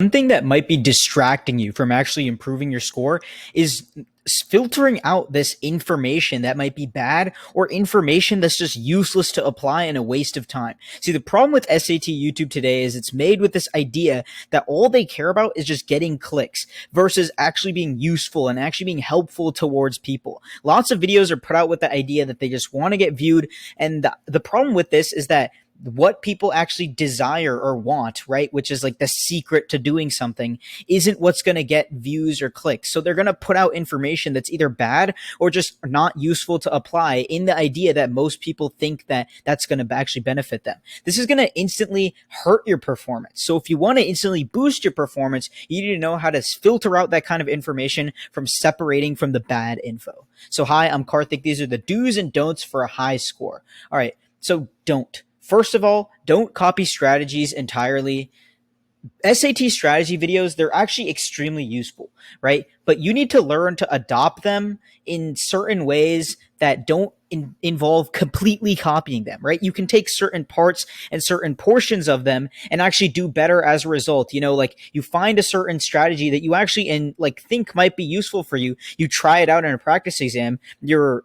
One thing that might be distracting you from actually improving your score is filtering out this information that might be bad or information that's just useless to apply and a waste of time. See, the problem with SAT YouTube today is it's made with this idea that all they care about is just getting clicks versus actually being useful and actually being helpful towards people. Lots of videos are put out with the idea that they just want to get viewed. And the problem with this is that what people actually desire or want, right, which is like the secret to doing something, isn't what's going to get views or clicks. So they're going to put out information that's either bad or just not useful to apply in the idea that most people think that that's going to actually benefit them. This is going to instantly hurt your performance. So if you want to instantly boost your performance, you need to know how to filter out that kind of information from separating from the bad info. So hi, I'm Karthik. These are the do's and don'ts for a high score. All right. So don't. First of all, don't copy strategies entirely. SAT strategy videos, they're actually extremely useful, right? But you need to learn to adopt them in certain ways that don't involve completely copying them, right? You can take certain parts and certain portions of them and actually do better as a result. You know, like you find a certain strategy that you actually think might be useful for you. You try it out in a practice exam. Your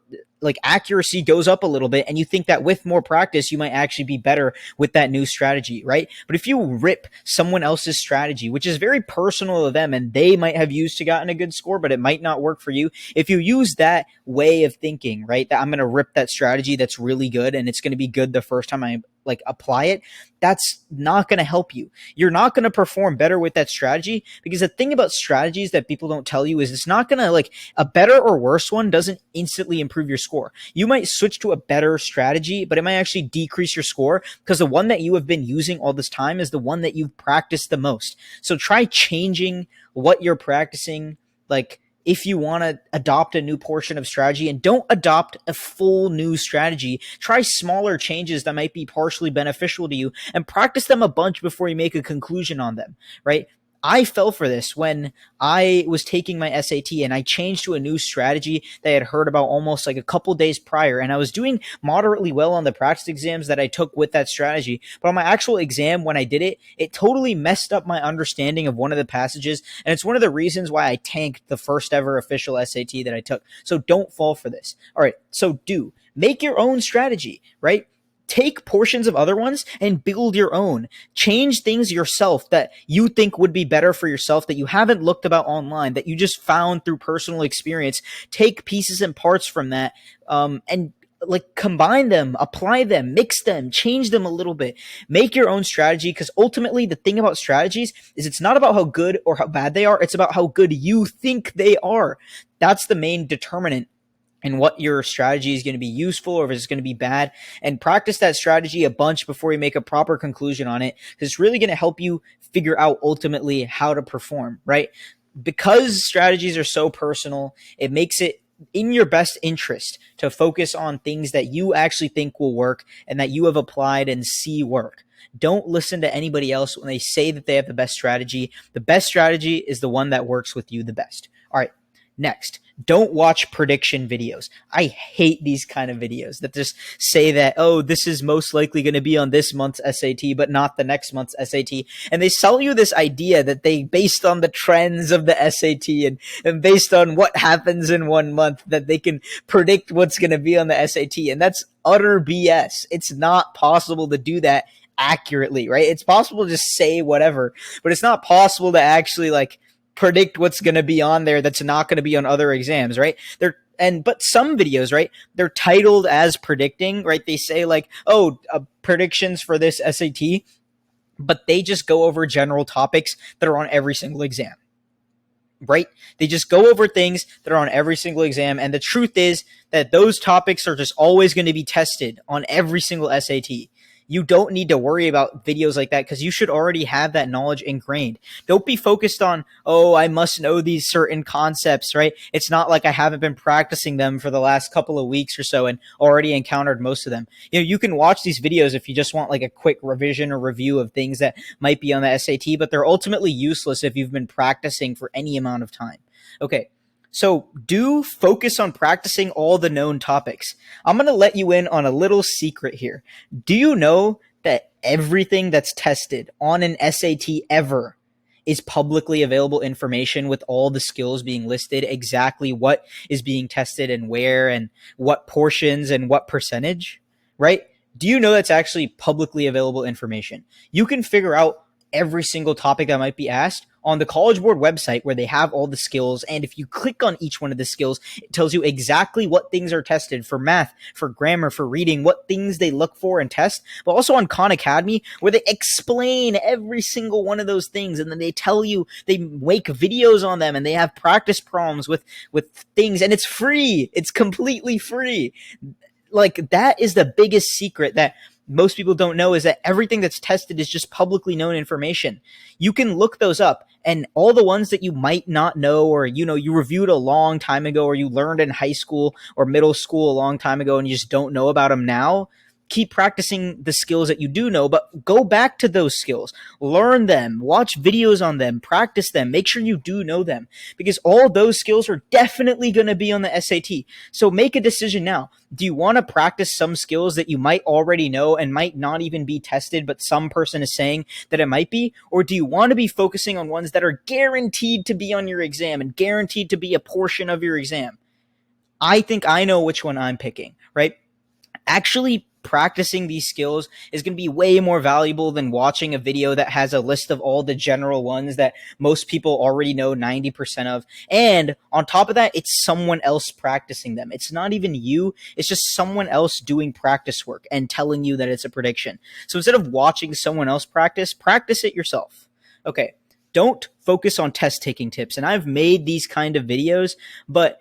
accuracy goes up a little bit, and you think that with more practice you might actually be better with that new strategy, right? But if you rip someone else's strategy, which is very personal to them and they might have used to gotten a good score, but it might not work for you, if you use that way of thinking, right, that I'm going to rip that strategy that's really good and it's going to be good the first time I apply it, that's not going to help you. You're not going to perform better with that strategy, because the thing about strategies that people don't tell you is it's not going to a better or worse one doesn't instantly improve your score. You might switch to a better strategy, but it might actually decrease your score because the one that you have been using all this time is the one that you've practiced the most. So try changing what you're practicing, if you want to adopt a new portion of strategy, and don't adopt a full new strategy. Try smaller changes that might be partially beneficial to you and practice them a bunch before you make a conclusion on them, right? I fell for this when I was taking my SAT and I changed to a new strategy that I had heard about almost a couple days prior. And I was doing moderately well on the practice exams that I took with that strategy. But on my actual exam, when I did it, it totally messed up my understanding of one of the passages. And it's one of the reasons why I tanked the first ever official SAT that I took. So don't fall for this. All right. So make your own strategy, right? Take portions of other ones and build your own. Change things yourself that you think would be better for yourself, that you haven't looked about online, that you just found through personal experience. Take pieces and parts from that, and combine them, apply them, mix them, change them a little bit. Make your own strategy, because ultimately the thing about strategies is it's not about how good or how bad they are. It's about how good you think they are. That's the main determinant and what your strategy is going to be useful or if it's going to be bad. And practice that strategy a bunch before you make a proper conclusion on it, because it's really going to help you figure out ultimately how to perform, right? Because strategies are so personal, it makes it in your best interest to focus on things that you actually think will work and that you have applied and see work. Don't listen to anybody else when they say that they have the best strategy. The best strategy is the one that works with you the best. All right. Next, don't watch prediction videos. I hate these kind of videos that just say that, oh, this is most likely going to be on this month's SAT, but not the next month's SAT. And they sell you this idea that they, based on the trends of the SAT and based on what happens in 1 month, that they can predict what's going to be on the SAT. And that's utter BS. It's not possible to do that accurately, right? It's possible to just say whatever, but it's not possible to actually predict what's going to be on there that's not going to be on other exams, right? But some videos, right, they're titled as predicting, right? They say predictions for this SAT, but they just go over general topics that are on every single exam, right? They just go over things that are on every single exam. And the truth is that those topics are just always going to be tested on every single SAT. You don't need to worry about videos like that because you should already have that knowledge ingrained. Don't be focused on, oh, I must know these certain concepts, right? It's not like I haven't been practicing them for the last couple of weeks or so and already encountered most of them. You know, you can watch these videos if you just want a quick revision or review of things that might be on the SAT, but they're ultimately useless if you've been practicing for any amount of time. Okay. So do focus on practicing all the known topics. I'm going to let you in on a little secret here. Do you know that everything that's tested on an SAT ever is publicly available information with all the skills being listed, exactly what is being tested and where and what portions and what percentage, right? Do you know that's actually publicly available information? You can figure out every single topic that might be asked on the College Board website where they have all the skills. And if you click on each one of the skills, it tells you exactly what things are tested for math, for grammar, for reading, what things they look for and test. But also on Khan Academy, where they explain every single one of those things. And then they tell you, they make videos on them and they have practice problems with things. And it's free. It's completely free. Like, that is the biggest secret that most people don't know, is that everything that's tested is just publicly known information. You can look those up, and all the ones that you might not know, or you reviewed a long time ago, or you learned in high school or middle school a long time ago and you just don't know about them now, keep practicing the skills that you do know, but go back to those skills, learn them, watch videos on them, practice them, make sure you do know them, because all those skills are definitely going to be on the SAT. So make a decision now. Do you want to practice some skills that you might already know and might not even be tested, but some person is saying that it might be? Or do you want to be focusing on ones that are guaranteed to be on your exam and guaranteed to be a portion of your exam? I think I know which one I'm picking, right? Actually practicing these skills is going to be way more valuable than watching a video that has a list of all the general ones that most people already know 90% of. And on top of that, it's someone else practicing them. It's not even you. It's just someone else doing practice work and telling you that it's a prediction. So instead of watching someone else practice it yourself. Okay. Don't focus on test taking tips. And I've made these kind of videos, but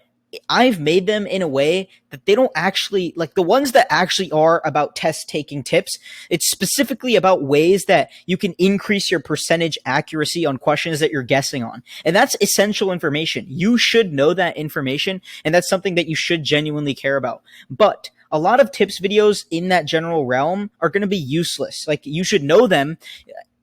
I've made them in a way that they don't actually, like the ones that actually are about test taking tips. It's specifically about ways that you can increase your percentage accuracy on questions that you're guessing on. And that's essential information. You should know that information, and that's something that you should genuinely care about. But a lot of tips videos in that general realm are going to be useless. Like, you should know them,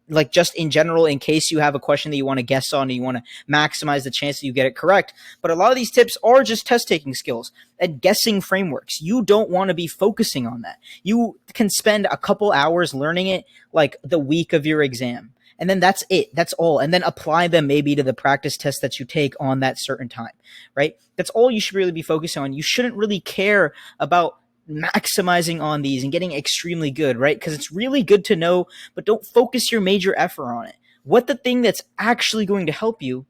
like, just in general, in case you have a question that you want to guess on and you want to maximize the chance that you get it correct. But a lot of these tips are just test taking skills and guessing frameworks. You don't want to be focusing on that. You can spend a couple hours learning it, like the week of your exam. And then that's it. That's all. And then apply them maybe to the practice test that you take on that certain time, right? That's all you should really be focusing on. You shouldn't really care about maximizing on these and getting extremely good, right? Because it's really good to know, but don't focus your major effort on it. What the thing that's actually going to help you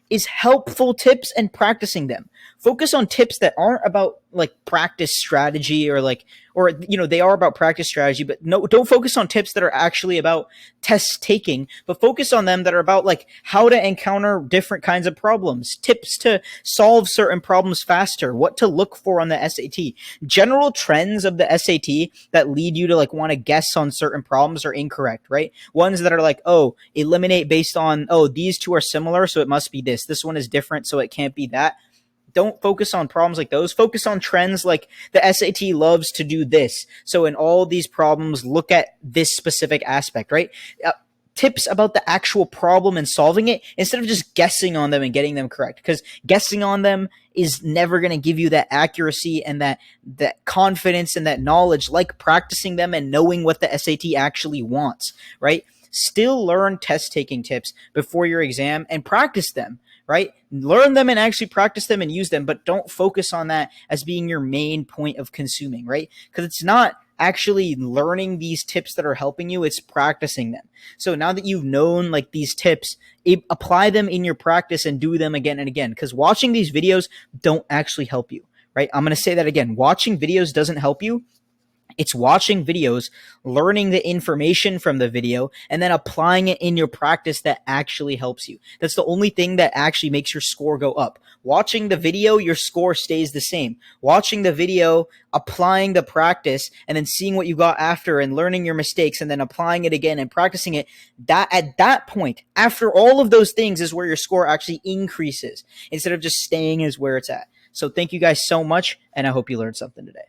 is helpful tips and practicing them. Focus on tips that aren't about like practice strategy or they are about practice strategy, but no, don't focus on tips that are actually about test taking, but focus on them that are about like how to encounter different kinds of problems, tips to solve certain problems faster, what to look for on the SAT. General trends of the SAT that lead you to like want to guess on certain problems are incorrect, right? Ones that are like, oh, eliminate based on, oh, these two are similar, so it must be this. This one is different, so it can't be that. Don't focus on problems like those. Focus on trends like the SAT loves to do this. So in all these problems, look at this specific aspect, right? Tips about the actual problem and solving it instead of just guessing on them and getting them correct. Because guessing on them is never going to give you that accuracy and that confidence and that knowledge like practicing them and knowing what the SAT actually wants, right? Still learn test taking tips before your exam and practice them, right? Learn them and actually practice them and use them, but don't focus on that as being your main point of consuming, right? Because it's not actually learning these tips that are helping you, it's practicing them. So now that you've known like these tips, apply them in your practice and do them again and again, because watching these videos don't actually help you, right? I'm going to say that again. Watching videos doesn't help you. It's watching videos, learning the information from the video, and then applying it in your practice that actually helps you. That's the only thing that actually makes your score go up. Watching the video, your score stays the same. Watching the video, applying the practice, and then seeing what you got after and learning your mistakes and then applying it again and practicing it, that at that point, after all of those things, is where your score actually increases instead of just staying as where it's at. So thank you guys so much, and I hope you learned something today.